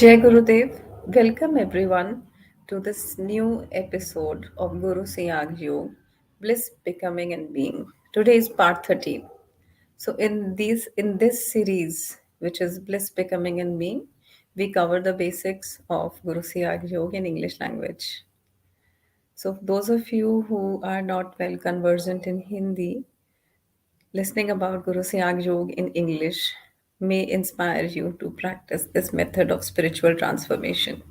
Jai Gurudev, welcome everyone to this new episode of Guru Siyag Yoga, Bliss Becoming and Being. Today is part 13. So in this series, which is Bliss Becoming and Being, we cover the basics of Guru Siyag Yoga in English language. So those of you who are not well conversant in Hindi, listening about Guru Siyag Yoga in English may inspire you to practice this method of spiritual transformation.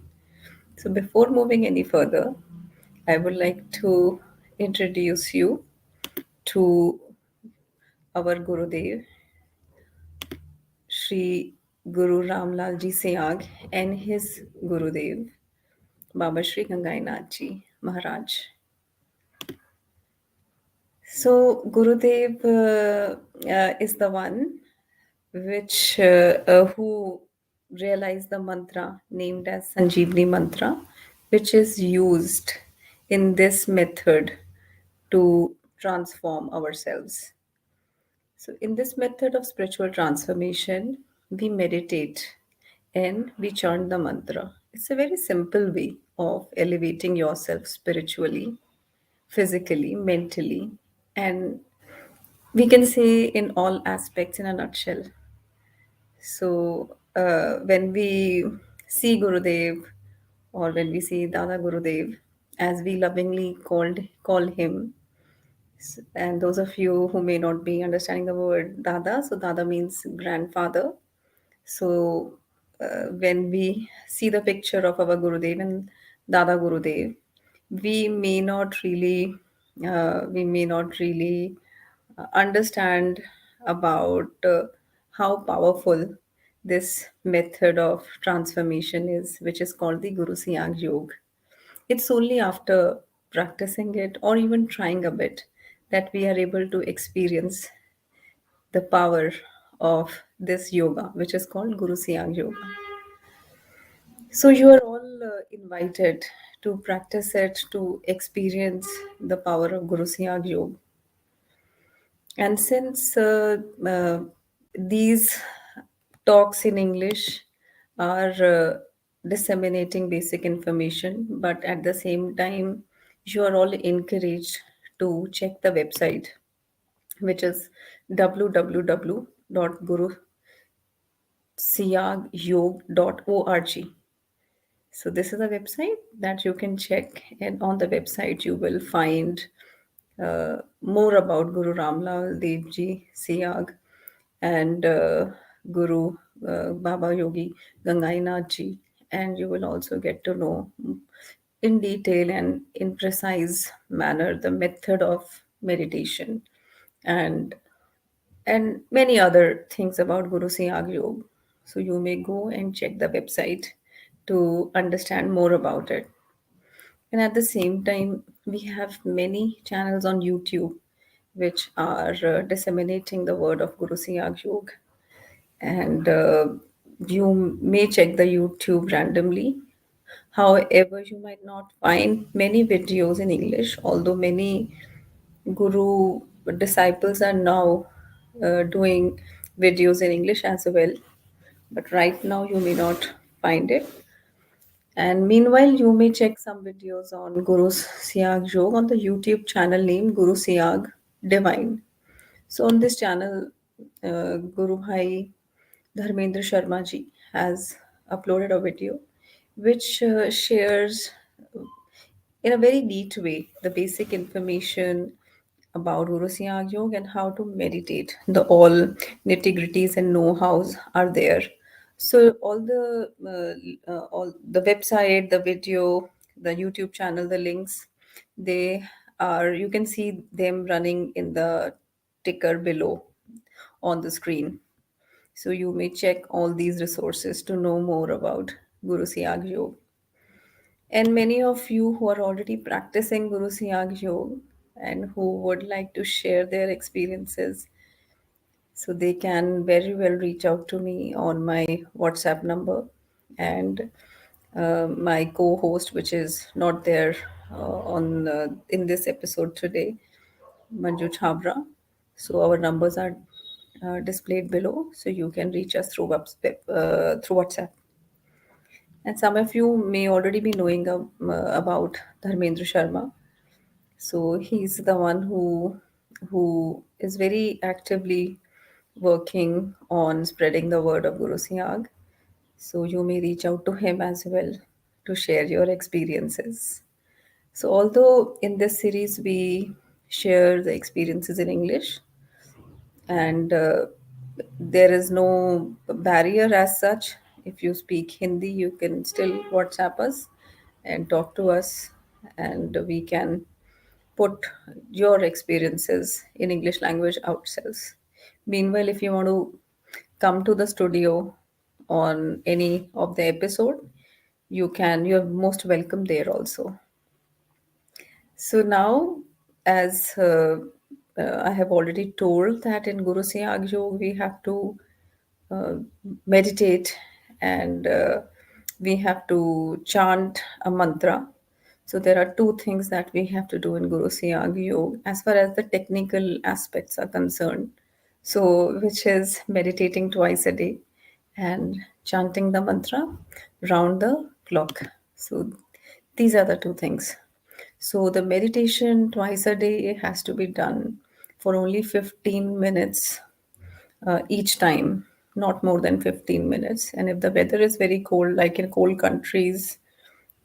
So, before moving any further, I would like to introduce you to our Gurudev, Sri Guru Ramlal Ji Siyag, and his Gurudev, Baba Sri Gangainath Ji Maharaj. So, Gurudev is the one who realized the mantra named as Sanjeevani mantra, which is used in this method to transform ourselves. So, in this method of spiritual transformation, we meditate and we chant the mantra. It's a very simple way of elevating yourself spiritually, physically, mentally, and we can say in all aspects in a nutshell. So, when we see Gurudev or when we see Dada Gurudev, as we lovingly call him, and those of you who may not be understanding the word Dada, so Dada means grandfather. So, when we see the picture of our Gurudev and Dada Gurudev, we may not really, understand about how powerful this method of transformation is, which is called the Guru Siyag Yoga. It's only after practicing it or even trying a bit that we are able to experience the power of this yoga, which is called Guru Siyag Yoga. So, you are all invited to practice it, to experience the power of Guru Siyag Yoga. And since these talks in English are disseminating basic information, but at the same time, you are all encouraged to check the website, which is www.gurusiyagyog.org. So, this is a website that you can check, and on the website, you will find more about Guru Ramlal Dev Ji Siyag and Guru Baba Yogi Gangainath Ji, and you will also get to know in detail and in precise manner the method of meditation and many other things about Guru Siyag Yoga. So you may go and check the website to understand more about it. And at the same time, we have many channels on YouTube which are disseminating the word of Guru Siyag Yoga. And you may check the YouTube randomly. However, you might not find many videos in English, although many Guru disciples are now doing videos in English as well. But right now, you may not find it. And meanwhile, you may check some videos on Guru Siyag Yoga on the YouTube channel named Guru Siyag Divine. So on this channel, Guru Bhai Dharmendra Sharma ji has uploaded a video which shares in a very neat way the basic information about Guru Siyag Yoga and how to meditate. The all nitty gritties and know-hows are there. So all the website, the video, the YouTube channel, the links, they are you can see them running in the ticker below on the screen. So you may check all these resources to know more about Guru Siyag Yoga. And many of you who are already practicing Guru Siyag Yoga and who would like to share their experiences, so they can very well reach out to me on my WhatsApp number. And my co-host, which is not there on in this episode today, Manju Chabra. So our numbers are displayed below, so you can reach us through through WhatsApp. And some of you may already be knowing about Dharmendra Sharma. So he's the one who is very actively working on spreading the word of Guru Siyag. So you may reach out to him as well to share your experiences. So although in this series we share the experiences in English, and there is no barrier as such. If you speak Hindi, you can still WhatsApp us and talk to us, and we can put your experiences in English language ourselves. Meanwhile, if you want to come to the studio on any of the episode, you can. You're most welcome there also. So now, as I have already told that in Guru Siyag Yoga we have to uh, meditate, and we have to chant a mantra. So there are two things that we have to do in Guru Siyag Yoga as far as the technical aspects are concerned. So which is meditating twice a day and chanting the mantra round the clock. So these are the two things. So the meditation twice a day has to be done for only 15 minutes each time, not more than 15 minutes. And if the weather is very cold, like in cold countries,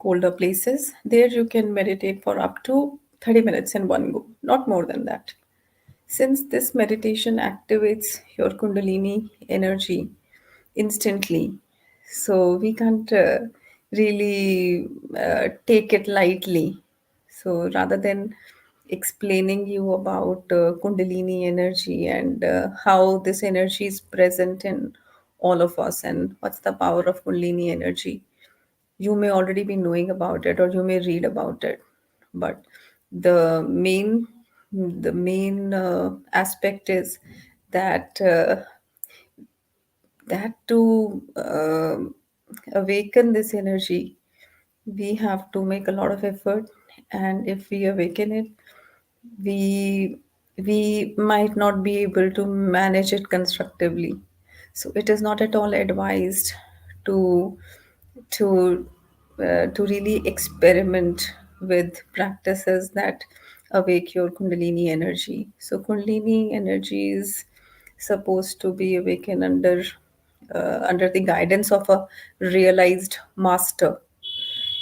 colder places, there you can meditate for up to 30 minutes in one go, not more than that. Since this meditation activates your Kundalini energy instantly, so we can't really take it lightly. So rather than explaining you about Kundalini energy and how this energy is present in all of us and what's the power of Kundalini energy, you may already be knowing about it or you may read about it, but the main aspect is that to awaken this energy, we have to make a lot of effort, and if we awaken it, we we might not be able to manage it constructively. So it is not at all advised to to to really experiment with practices that awake your kundalini energy. So kundalini energy is supposed to be awakened under the guidance of a realized master.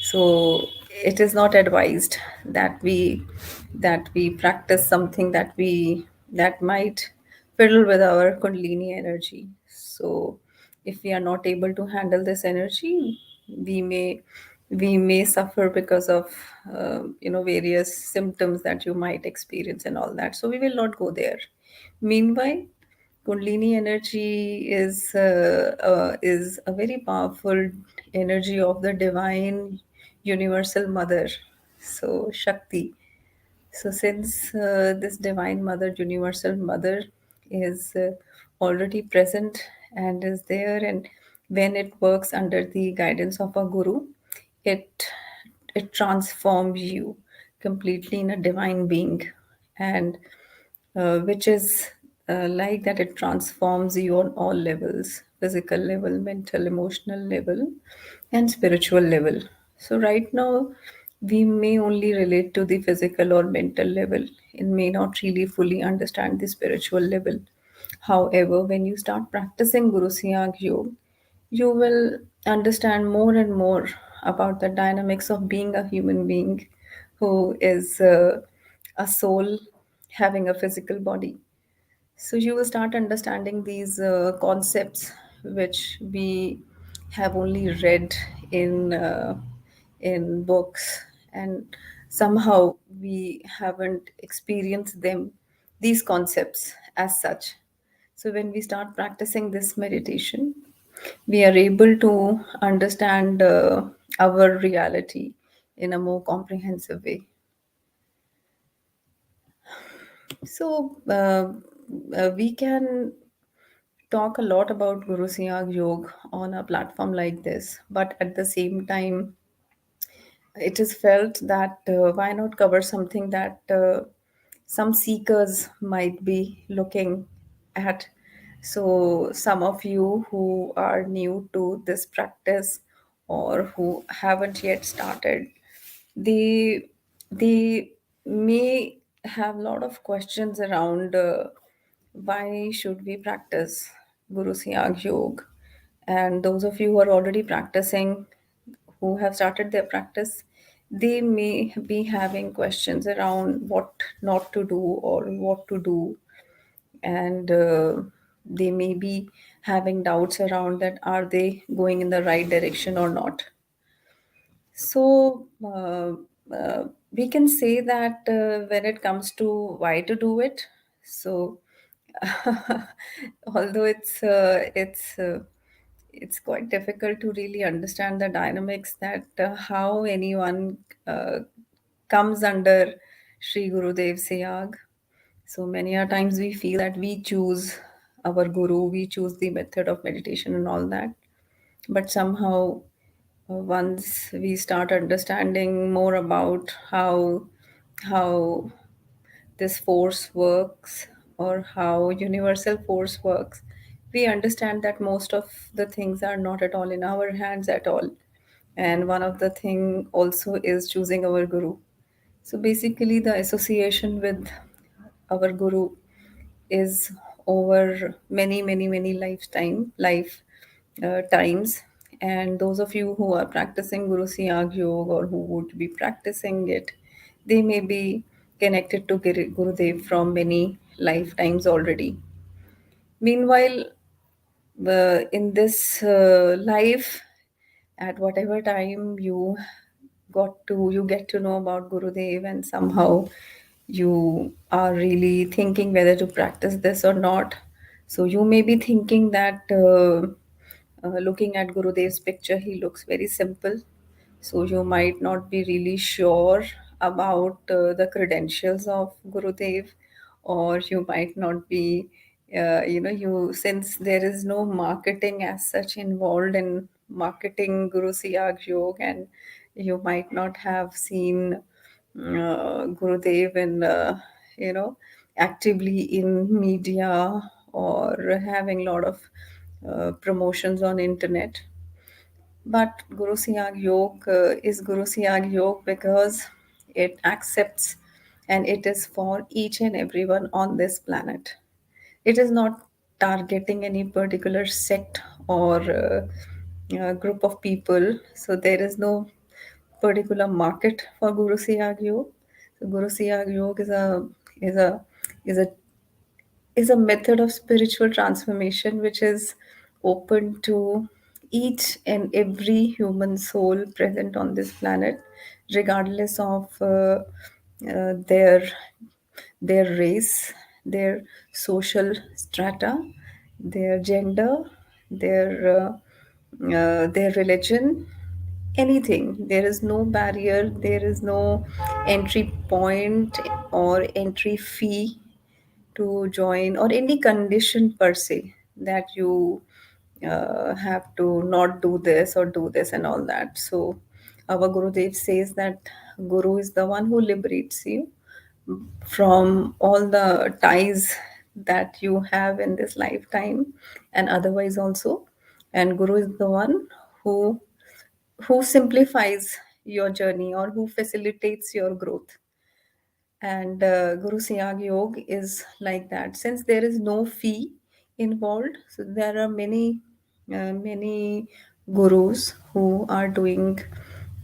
So it is not advised that we practice something that might fiddle with our kundalini energy. So if we are not able to handle this energy, we may we may suffer because of various symptoms that you might experience and all that. So we will not go there. Meanwhile, Kundalini energy is a very powerful energy of the divine universal mother. So Shakti. So since this divine mother, universal mother, is already present and is there, and when it works under the guidance of a guru, it it transforms you completely in a divine being, and which is like that it transforms you on all levels: physical level, mental, emotional level, and spiritual level. So right now we may only relate to the physical or mental level and may not really fully understand the spiritual level. However, when you start practicing Guru Siyag Yoga, you will understand more and more about the dynamics of being a human being who is a soul having a physical body. So you will start understanding these concepts which we have only read in books, and somehow we haven't experienced them, these concepts as such. So when we start practicing this meditation, we are able to understand our reality in a more comprehensive way. So we can talk a lot about Guru Siyag Yoga on a platform like this, but at the same time, it is felt that why not cover something that some seekers might be looking at. So some of you who are new to this practice or who haven't yet started, they they may have a lot of questions around why should we practice Guru Siyag Yoga. And those of you who are already practicing, who have started their practice, they may be having questions around what not to do or what to do. And they may be having doubts around that are they going in the right direction or not. So we can say that when it comes to why to do it, so although it's quite difficult to really understand the dynamics that how anyone comes under Sri Gurudev Siyag. So many a times we feel that we choose our guru, we choose the method of meditation and all that. But somehow, once we start understanding more about how this force works, or how universal force works, we understand that most of the things are not at all in our hands at all. And one of the thing also is choosing our guru. So basically, the association with our guru is over many life times. And those of you who are practicing Guru Siyag Yoga, or who would be practicing it, they may be connected to Gurudev from many lifetimes already. Meanwhile, in this life, at whatever time you get to know about Gurudev, and somehow you are really thinking whether to practice this or not. So you may be thinking that looking at Gurudev's picture, he looks very simple. So you might not be really sure about the credentials of Gurudev, or you might not be, you, since there is no marketing as such involved in marketing Guru Siyag Yoga, and you might not have seen Gurudev in, actively in media, or having a lot of promotions on internet. But Guru Siyag Yoga is Guru Siyag Yoga because it accepts, and it is for each and everyone on this planet. It is not targeting any particular sect or group of people. So there is no particular market for Guru Siyag Yoga. So Guru Siyag Yoga is a is a is a method of spiritual transformation which is open to each and every human soul present on this planet, regardless of their race, their social strata, their gender, their religion, anything. There is no barrier, there is no entry point or entry fee to join, or any condition per se that you have to not do this or do this and all that. So our Gurudev says that Guru is the one who liberates you from all the ties that you have in this lifetime and otherwise also. And Guru is the one who who simplifies your journey, or who facilitates your growth. And Guru Siyag Yoga is like that. Since there is no fee involved, so there are many gurus who are doing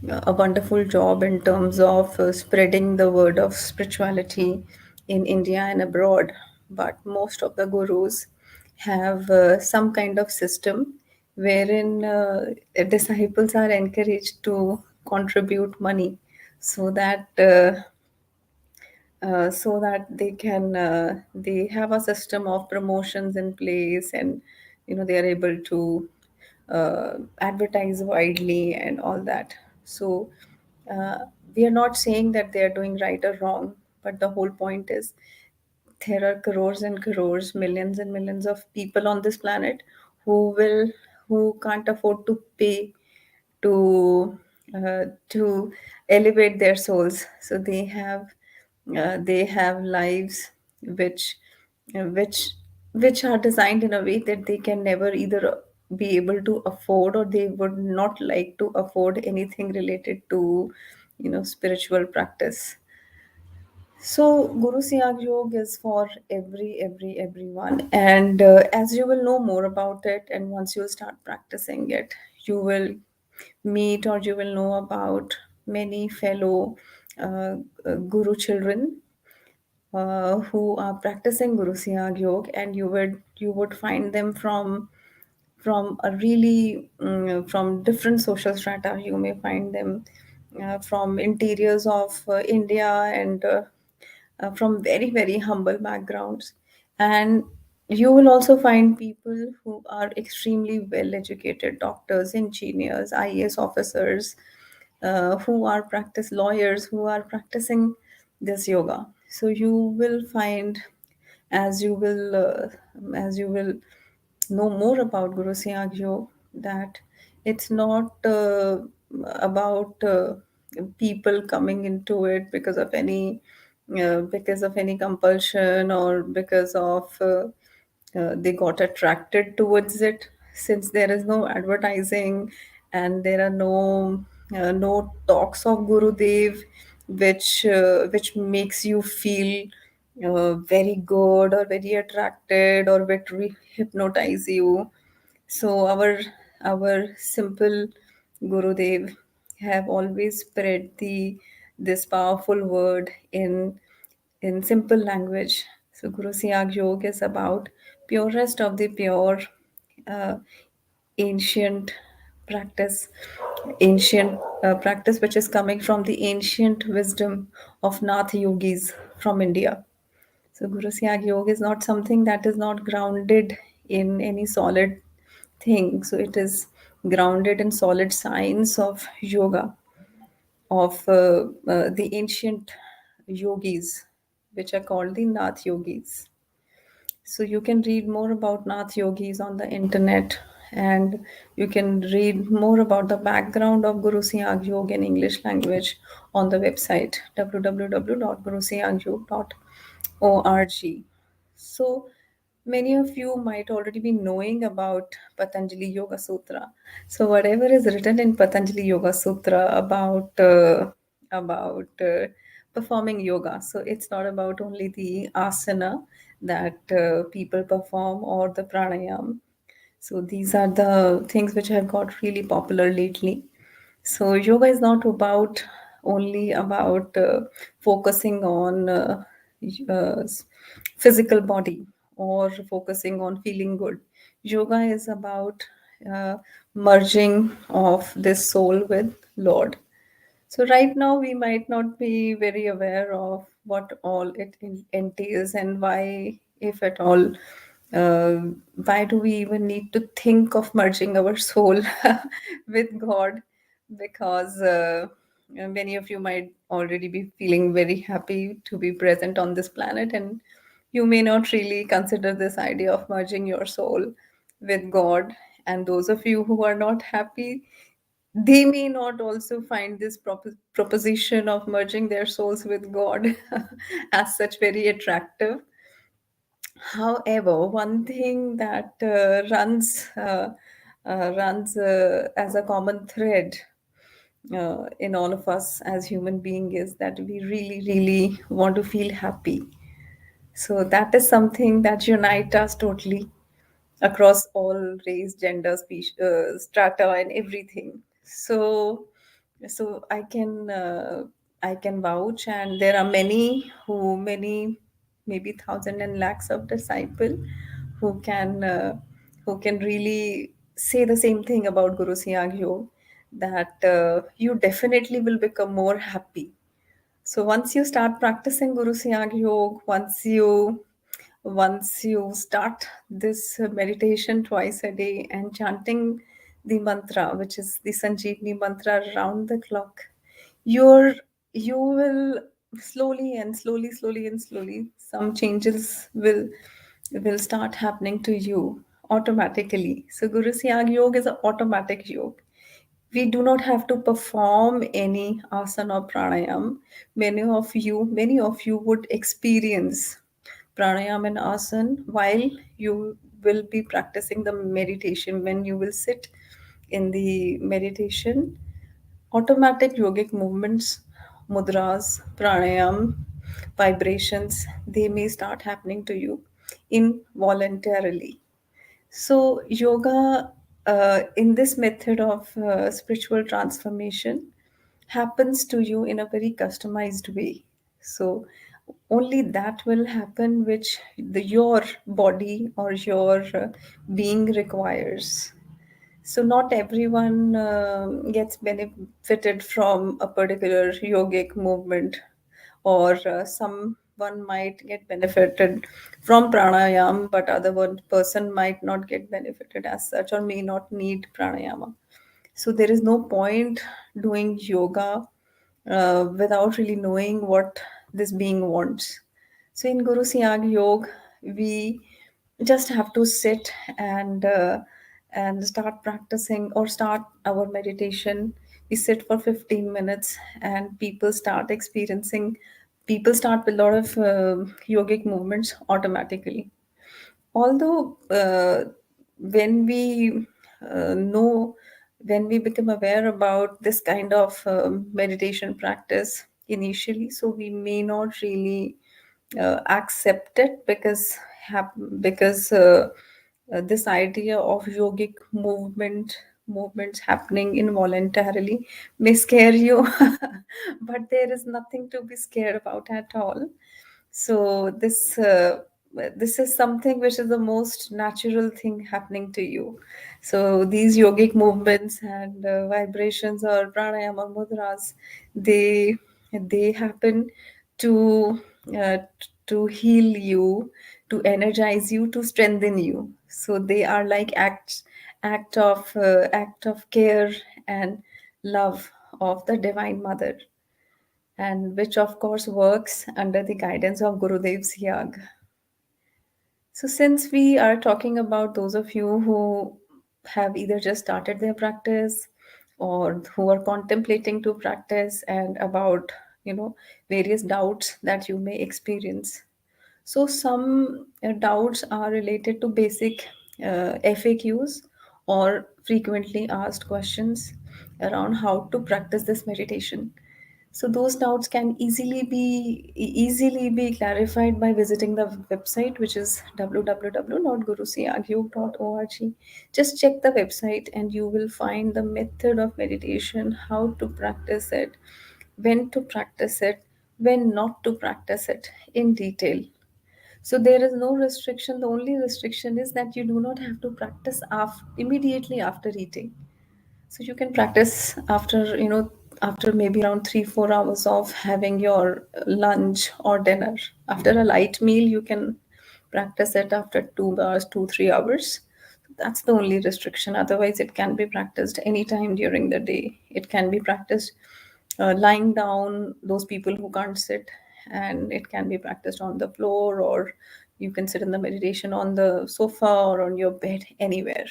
a wonderful job in terms of spreading the word of spirituality in India and abroad. But most of the gurus have some kind of system wherein disciples are encouraged to contribute money, so that they have a system of promotions in place, and they are able to advertise widely and all that. So uh, we are not saying that they are doing right or wrong, but the whole point is there are crores and crores, millions and millions of people on this planet who can't afford to pay to elevate their souls. So they have lives which which which are designed in a way that they can never either be able to afford, or they would not like to afford anything related to, spiritual practice. So Guru Siyag Yoga is for everyone, and as you will know more about it, and once you start practicing it, you will meet, or you will know about many fellow Guru children who are practicing Guru Siyag Yoga, and you would find them from a really from different social strata. You may find them from interiors of India, and from very very humble backgrounds, and you will also find people who are extremely well educated, doctors, engineers, IAS officers, who are practice lawyers, who are practicing this yoga. So you will find, as you will know more about Guru Siyag Yoga, that it's not about people coming into it because of any compulsion, or because of they got attracted towards it, since there is no advertising, and there are no talks of Guru Dev, which makes you feel very good, or very attracted, or which hypnotize you. So our simple Gurudev have always spread the this powerful word in simple language. So Guru Siyag Yoga is about purest of the pure, uh, ancient practice, ancient practice which is coming from the ancient wisdom of Nath yogis from India. So Guru Siyag Yoga is not something that is not grounded in any solid thing. So it is grounded in solid science of yoga, of the ancient yogis, which are called the Nath yogis. So you can read more about Nath yogis on the internet, and you can read more about the background of Guru Siyag Yoga in English language on the website www.gurusiyagyog.org. So many of you might already be knowing about Patanjali Yoga Sutra. So whatever is written in Patanjali Yoga Sutra about performing yoga. So it's not about only the asana that people perform, or the pranayam. So these are the things which have got really popular lately. So yoga is not about only about focusing on physical body, or focusing on feeling good. Yoga is about uh, merging of this soul with Lord. So right now we might not be very aware of what all it entails, and why, if at all, uh, why do we even need to think of merging our soul with God? Because many of you might already be feeling very happy to be present on this planet, and you may not really consider this idea of merging your soul with God. And those of you who are not happy, they may not also find this proposition of merging their souls with God as such very attractive. However, one thing that runs as a common thread in all of us as human being is that we really, really want to feel happy. So that is something that unites us totally across all race, gender, species, strata, and everything. So I can vouch, and there are many, maybe thousand and lakhs of disciple who can uh, who can really say the same thing about Guru Siyag Yoga, that you definitely will become more happy. So once you start practicing Guru Siyag Yoga, once you start this meditation twice a day, and chanting the mantra, which is the Sanjeevani mantra, around the clock, you're you will slowly and slowly, slowly and slowly, some changes will start happening to you automatically. So Guru Siyag Yoga is an automatic yoga. We do not have to perform any asana or pranayam. Many of you would experience pranayam and asana while you will be practicing the meditation, when you will sit in the meditation, automatic yogic movements, mudras, pranayam, vibrations, they may start happening to you involuntarily. So, yoga in this method of spiritual transformation happens to you in a very customized way. So, only that will happen which your body or your being requires. So, not everyone gets benefited from a particular yogic movement, or someone might get benefited from pranayam, but other one person might not get benefited as such, or may not need pranayama. So there is no point doing yoga without really knowing what this being wants. So in Guru Siyag Yoga, we just have to sit and start practicing or start our meditation. We sit for 15 minutes, and people start with a lot of yogic movements automatically. Although when we know, when we become aware about this kind of meditation practice initially, so we may not really accept it, because because this idea of yogic movements happening involuntarily may scare you, but there is nothing to be scared about at all. So this is something which is the most natural thing happening to you. So these yogic movements and vibrations or pranayama mudras, they happen to to heal you, to energize you, to strengthen you. So they are like act of care and love of the Divine Mother, and which of course works under the guidance of Gurudev Siyag. So, since we are talking about those of you who have either just started their practice or who are contemplating to practice, and about various doubts that you may experience. So, some doubts are related to basic FAQs or frequently asked questions around how to practice this meditation. So those doubts can easily be clarified by visiting the website, which is www.gurusiyagyog.org. Just check the website and you will find the method of meditation, how to practice it, when to practice it, when not to practice it in detail. So there is no restriction. The only restriction is that you do not have to practice immediately after eating. So you can practice after, after maybe around 3-4 hours of having your lunch or dinner. After a light meal, you can practice it after 2 hours, 2-3 hours. That's the only restriction. Otherwise, it can be practiced anytime during the day. It can be practiced lying down, those people who can't sit, and it can be practiced on the floor, or you can sit in the meditation on the sofa or on your bed, anywhere.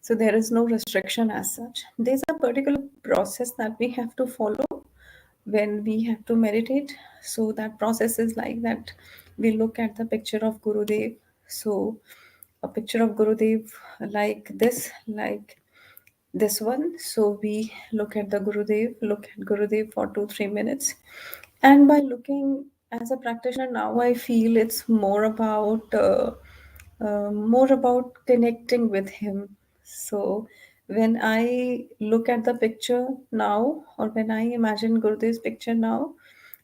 So there is no restriction as such. There's a particular process that we have to follow when we have to meditate. So that process is like that: we look at the picture of Gurudev. So a picture of Gurudev like this one. So we look at Gurudev for 2-3 minutes. And by looking, as a practitioner now, I feel it's more about connecting with him. So when I look at the picture now, or when I imagine Gurudev's picture now,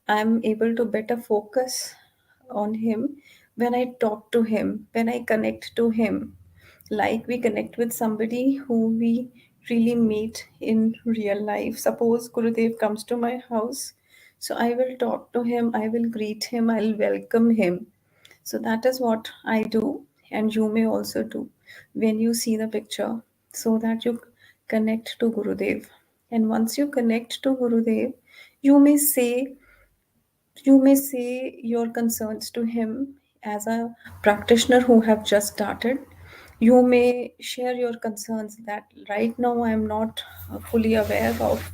I'm able to better focus on him. When I talk to him, when I connect to him, like we connect with somebody who we really meet in real life. Suppose Gurudev comes to my house, so I will talk to him, I will greet him, I'll welcome him. So that is what I do, and you may also do when you see the picture, so that you connect to Gurudev. And once you connect to Gurudev, you may say you may say your concerns to him. As a practitioner who have just started, you may share your concerns that right now I am not fully aware of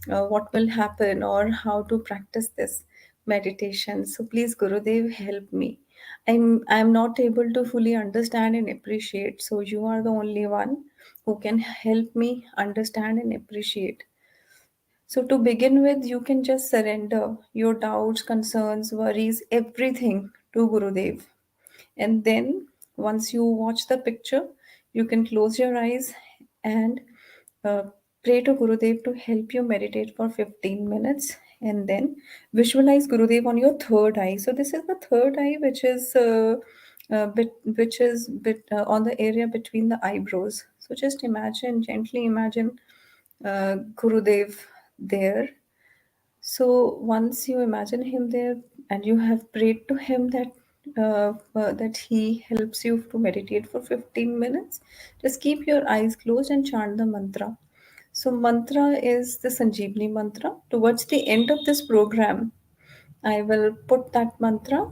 what will happen or how to practice this meditation. So please, Gurudev, help me. I'm not able to fully understand and appreciate. So you are the only one who can help me understand and appreciate. So to begin with, you can just surrender your doubts, concerns, worries, everything to Gurudev. And then once you watch the picture, you can close your eyes and uh, pray to Gurudev to help you meditate for 15 minutes, and then visualize Gurudev on your third eye. So this is the third eye, which is bit on the area between the eyebrows. So just imagine, gently imagine Gurudev there. So once you imagine him there and you have prayed to him that he helps you to meditate for 15 minutes, just keep your eyes closed and chant the mantra. So mantra is the Sanjeevani mantra. Towards the end of this program, I will put that mantra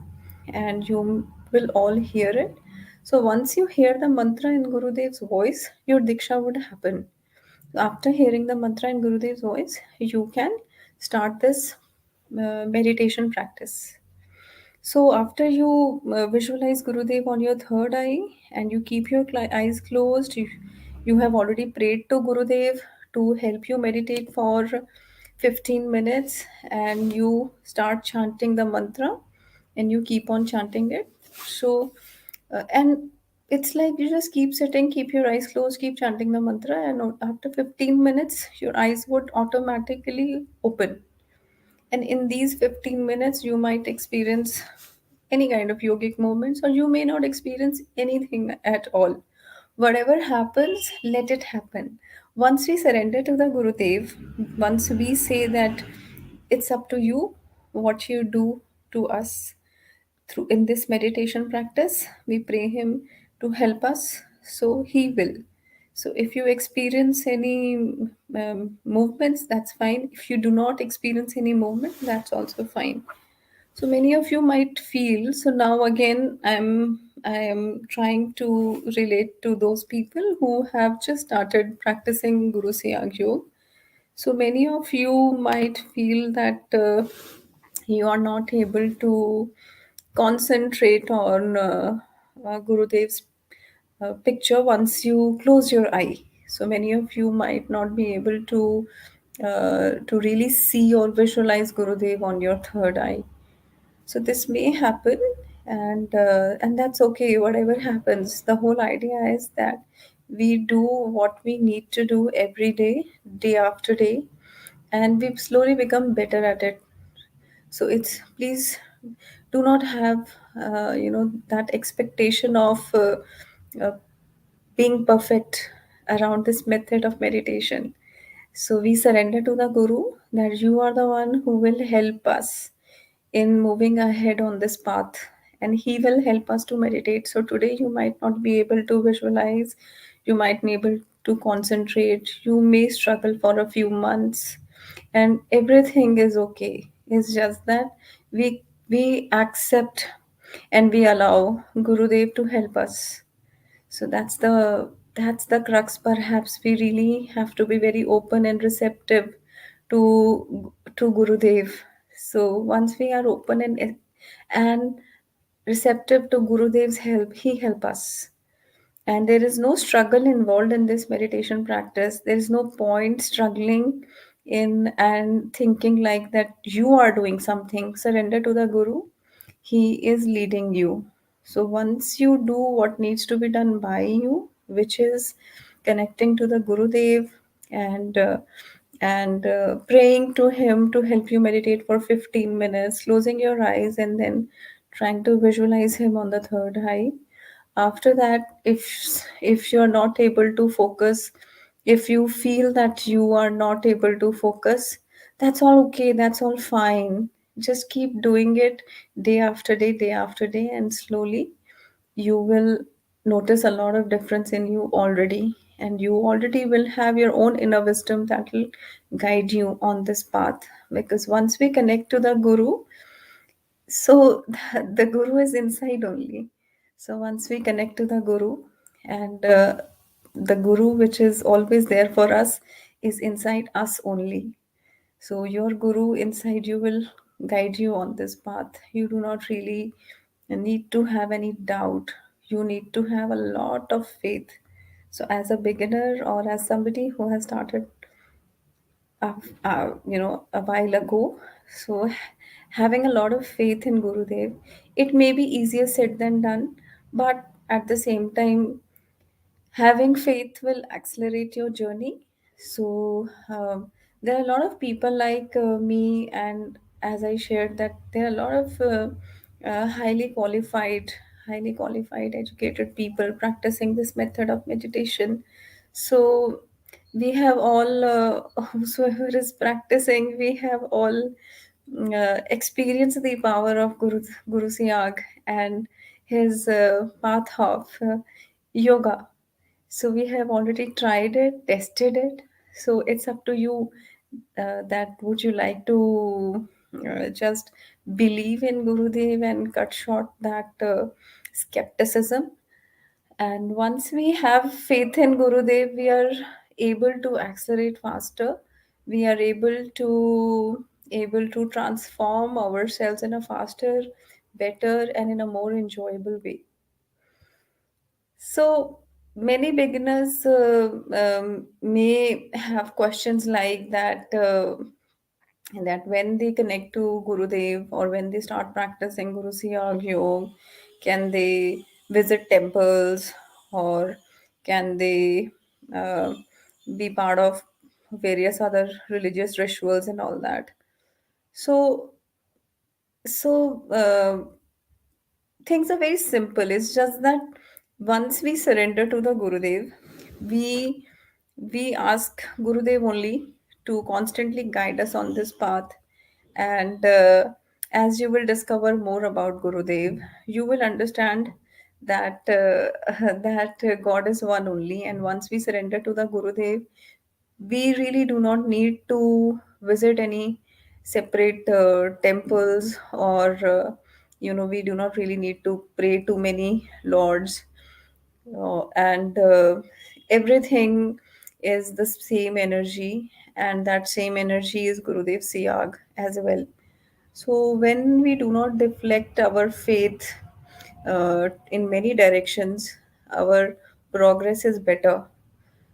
and you will all hear it. So once you hear the mantra in Gurudev's voice, your diksha would happen. After hearing the mantra in Gurudev's voice, you can start this meditation practice. So after you visualize Gurudev on your third eye and you keep your eyes closed, you have already prayed to Gurudev to help you meditate for 15 minutes, and you start chanting the mantra and you keep on chanting it. So, and it's like you just keep sitting, keep your eyes closed, keep chanting the mantra, and after 15 minutes, your eyes would automatically open. And in these 15 minutes, you might experience any kind of yogic movements, or you may not experience anything at all. Whatever happens, let it happen. Once we surrender to the Gurudev, once we say that it's up to you what you do to us, through in this meditation practice we pray him to help us, so he will. So if you experience any movements, that's fine. If you do not experience any movement, that's also fine. So many of you might feel, so now again I am trying to relate to those people who have just started practicing Guru Siyag Yoga. So many of you might feel that you are not able to concentrate on Gurudev's picture once you close your eye. So many of you might not be able to really see or visualize Gurudev on your third eye. So this may happen, and that's okay. Whatever happens, the whole idea is that we do what we need to do every day, day after day, and we slowly become better at it. So it's, please do not have that expectation of uh, being perfect around this method of meditation. So we surrender to the Guru that you are the one who will help us in moving ahead on this path, and he will help us to meditate. So today you might not be able to visualize, you might be able to concentrate, you may struggle for a few months, and everything is okay. It's just that we accept and we allow Gurudev to help us. So that's the crux. Perhaps we really have to be very open and receptive to Gurudev. So once we are open and receptive to Gurudev's help, he help us. And there is no struggle involved in this meditation practice. There is no point struggling in and thinking like that you are doing something. Surrender to the Guru. He is leading you. So once you do what needs to be done by you, which is connecting to the Gurudev and praying to him to help you meditate for 15 minutes, closing your eyes and then trying to visualize him on the third eye. After that, if you're not able to focus, if you feel that you are not able to focus, that's all okay, that's all fine. Just keep doing it day after day, day after day, and slowly you will notice a lot of difference in you already, and you already will have your own inner wisdom that will guide you on this path. Because once we connect to the Guru, so the Guru is inside only. So once we connect to the Guru, and the Guru which is always there for us is inside us only. So your Guru inside you will guide you on this path. You do not really need to have any doubt. You need to have a lot of faith. So, as a beginner or as somebody who has started, a while ago, so having a lot of faith in Gurudev, it may be easier said than done, but at the same time, having faith will accelerate your journey. So there are a lot of people like me, and as I shared that there are a lot of highly qualified educated people practicing this method of meditation. So we have all whosoever is practicing, we have all experienced the power of Guru Siyag and his path of yoga. So we have already tried it, tested it. So it's up to you, that would you like to just believe in Gurudev and cut short that skepticism. And once we have faith in Gurudev, we are able to accelerate faster. We are able to transform ourselves in a faster, better, and in a more enjoyable way. So many beginners may have questions like that, that when they connect to Gurudev or when they start practicing Guru Siyag Yoga, can they visit temples, or can they uh, be part of various other religious rituals and all that? So, so things are very simple. It's just that once we surrender to the Gurudev, we we ask Gurudev only to constantly guide us on this path. And as you will discover more about Gurudev, you will understand that that God is one only. And once we surrender to the Gurudev, we really do not need to visit any separate temples, or we do not really need to pray to many lords, and everything is the same energy, and that same energy is Gurudev Siyag as well. So when we do not deflect our faith in many directions, our progress is better.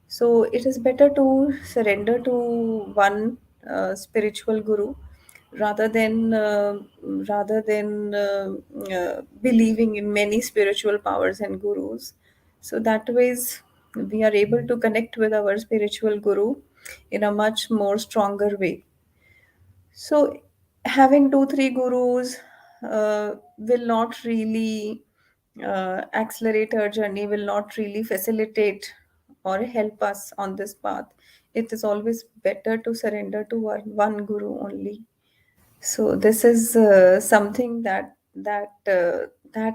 So it is better to surrender to one spiritual guru, rather than believing in many spiritual powers and gurus. So that ways we are able to connect with our spiritual guru in a much more stronger way. So having two, three gurus will not really accelerate our journey, will not really facilitate or help us on this path. It is always better to surrender to one guru only. So this is something that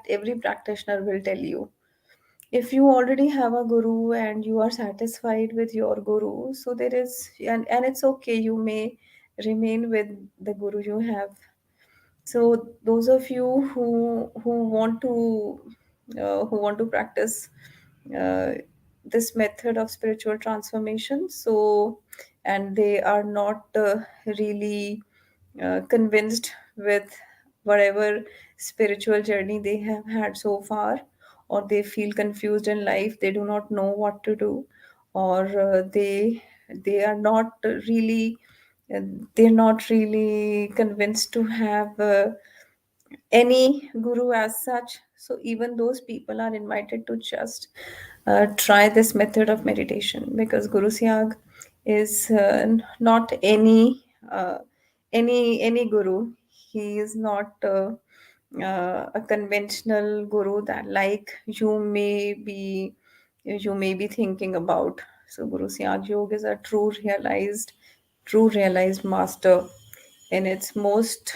every practitioner will tell you. If you already have a guru and you are satisfied with your guru, so there is, and it's okay, you may remain with the guru you have. So those of you who want to practice uh, this method of spiritual transformation, so, and they are not really convinced with whatever spiritual journey they have had so far, or they feel confused in life, they do not know what to do, or they are not really uh, they're not really convinced to have any guru as such. So even those people are invited to just try this method of meditation, because Guru Syag is not any guru. He is not a conventional guru that like you may be thinking about. So Guru Syag Yoga is a true realized master in its most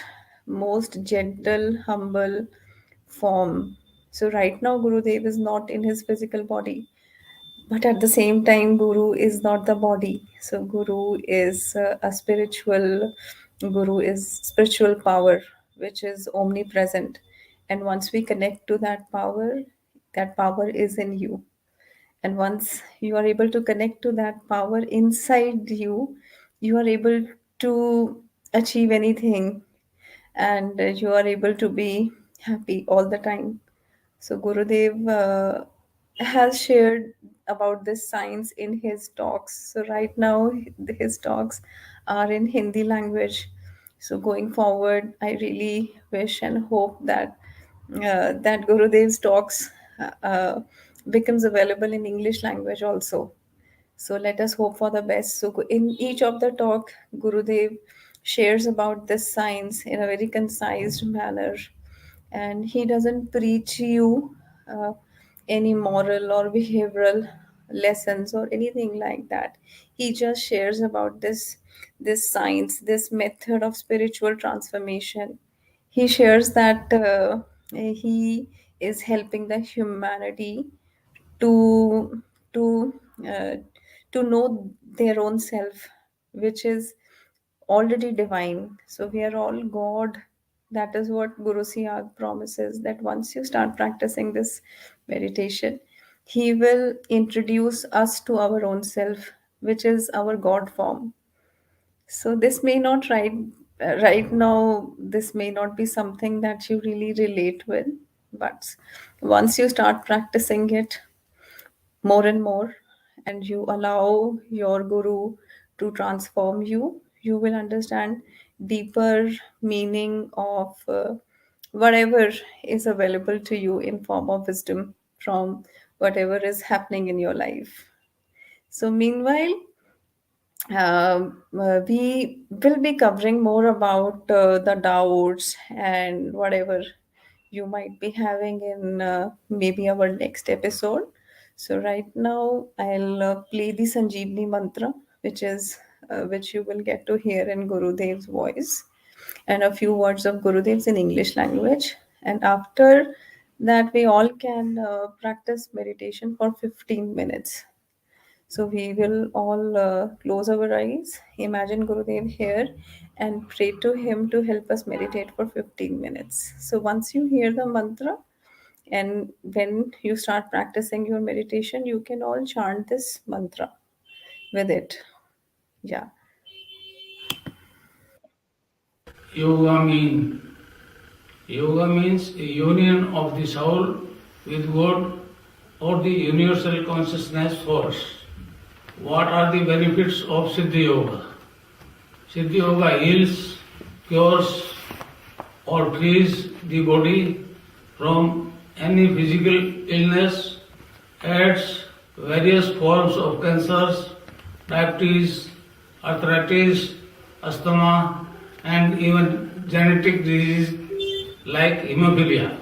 gentle, humble form. So right now, Gurudev is not in his physical body, but at the same time, Guru is not the body. So Guru is spiritual power, which is omnipresent. And once we connect to that power is in you. And once you are able to connect to that power inside you, you are able to achieve anything, and you are able to be happy all the time. So Gurudev has shared about this science in his talks. So right now his talks are in Hindi language. So going forward, I really wish and hope that that Gurudev's talks becomes available in English language also. So let us hope for the best. So in each of the talk, Gurudev shares about this science in a very concise manner, and he doesn't preach you any moral or behavioral lessons or anything like that. He just shares about this science, this method of spiritual transformation. He shares that he is helping the humanity to to uh, to know their own self, which is already divine. So we are all God. That is what Guru Siyag promises, that once you start practicing this meditation, he will introduce us to our own self, which is our God form. So this may not right now, this may not be something that you really relate with, but once you start practicing it more and more, and you allow your guru to transform you, you will understand deeper meaning of whatever is available to you in form of wisdom from whatever is happening in your life. So meanwhile, we will be covering more about the doubts and whatever you might be having in maybe our next episode. So right now, I'll play the Sanjeevni mantra, which you will get to hear in Gurudev's voice, and a few words of Gurudev's in English language. And after that, we all can practice meditation for 15 minutes. So we will all close our eyes, imagine Gurudev here, and pray to him to help us meditate for 15 minutes. So once you hear the mantra, and when you start practicing your meditation, you can all chant this mantra with it. Yeah. Yoga mean Yoga means a union of the soul with God or the universal consciousness force. What are the benefits of Siddhi Yoga? Siddhi Yoga heals, cures, or frees the body from any physical illness, adds various forms of cancers, diabetes, arthritis, asthma, and even genetic disease like hemophilia.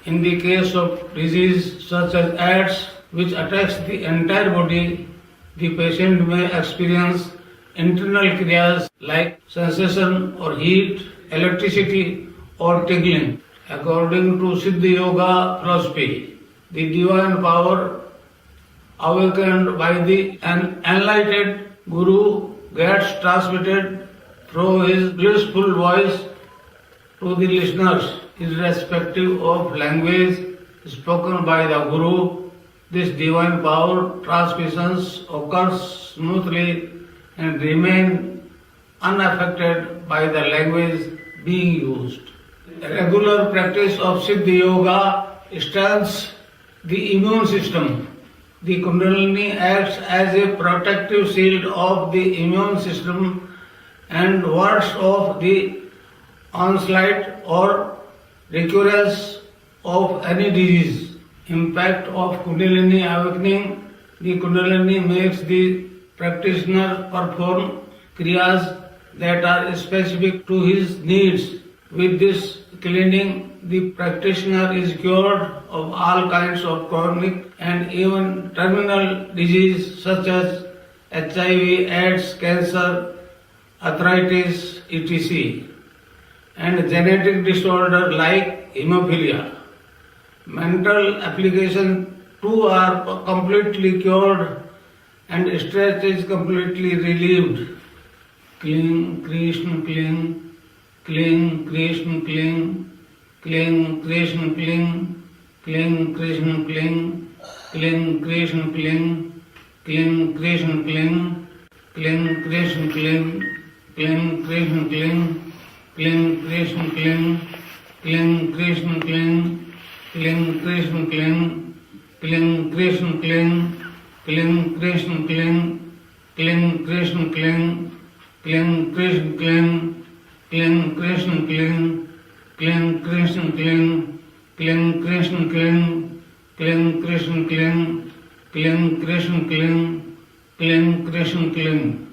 In the case of disease such as AIDS, which attacks the entire body, the patient may experience internal kriyas like sensation or heat, electricity, or tingling. According to Siddhi Yoga philosophy, the divine power awakened by the enlightened Guru gets transmitted through his blissful voice to the listeners, irrespective of language spoken by the Guru. This divine power transmissions occurs smoothly and remain unaffected by the language being used. Regular practice of Siddhi Yoga strengthens the immune system. The Kundalini acts as a protective shield of the immune system and wards off the onslaught or recurrence of any disease. Impact of Kundalini awakening. The Kundalini makes the practitioner perform kriyas that are specific to his needs. With this cleaning, the practitioner is cured of all kinds of chronic and even terminal disease such as HIV, AIDS, cancer, arthritis, etc., and genetic disorder like hemophilia. Mental application too are completely cured and stress is completely relieved. Cling, Krishna, cling, cling, Krishna, cling, cling, Krishna, cling, cling, Krishna, cling, cling, Krishna, cling, cling, Krishna, cling, cling, Krishna, cling, cling, Krishna, cling, cling, Krishna, cling, Kling Krishna Kling, Kling Krishna Kling, Kling Krishna Kling, Kling Krishna Kling, Kling Krishna Kling, Kling Krishna Kling, Kling Krishna Kling, Kling Krishna Kling, Kling Krishna Kling, Kling Krishna Kling, Kling Krishna Kling, Kling Krishna Kling.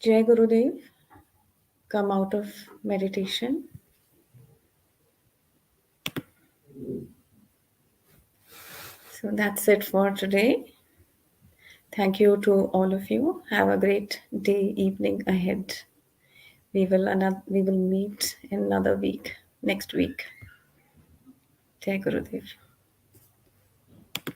Jai Gurudev, come out of meditation. So that's it for today. Thank you to all of you. Have a great day, evening ahead. We will meet in another week, next week. Jai Gurudev.